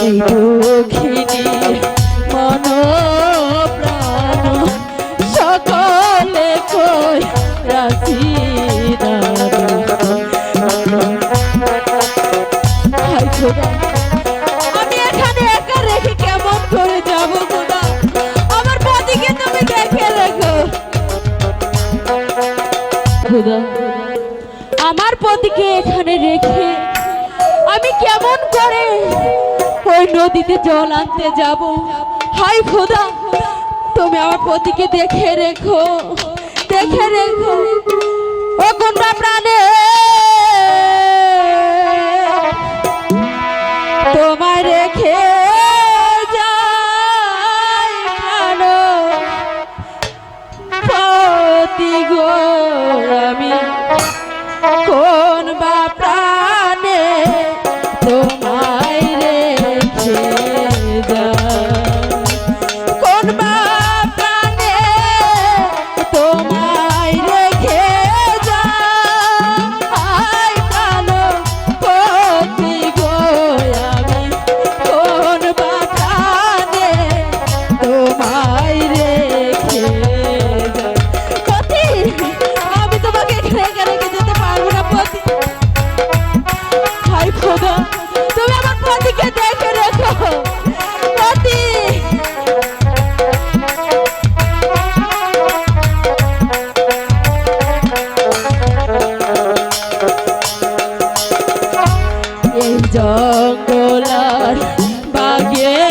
এই দুঃখিনী মন প্রাণ সকলে কই রাখি আমি এখানে একা রেখে কেমন করে যাব খোদা আমার পতিকে তুমি দেখে রেখো খোদা আমার পতিকে এখানে রেখে আমি কেমন করে ওই নদীতে জল আনতে যাব হাই খোদা তুমি আমার পতিকে দেখে রেখো ও কোনটা প্রাণে তোমায় রেখে যাই প্রাণ পতি গো আমি কোন বা প্রাণে তোমায় রেখে কোন বা প্রাণে তোমায় রেখে যাই প্রাণ পতি গো আমি কোন বা প্রাণে তোমায় রেখে পতি আমি তোমাকে রেখে যেতে পারবো না পতি হাই খোদা তুমি আমার পতিকে দেখে রেখো পতি এই জঙ্গলার বাগে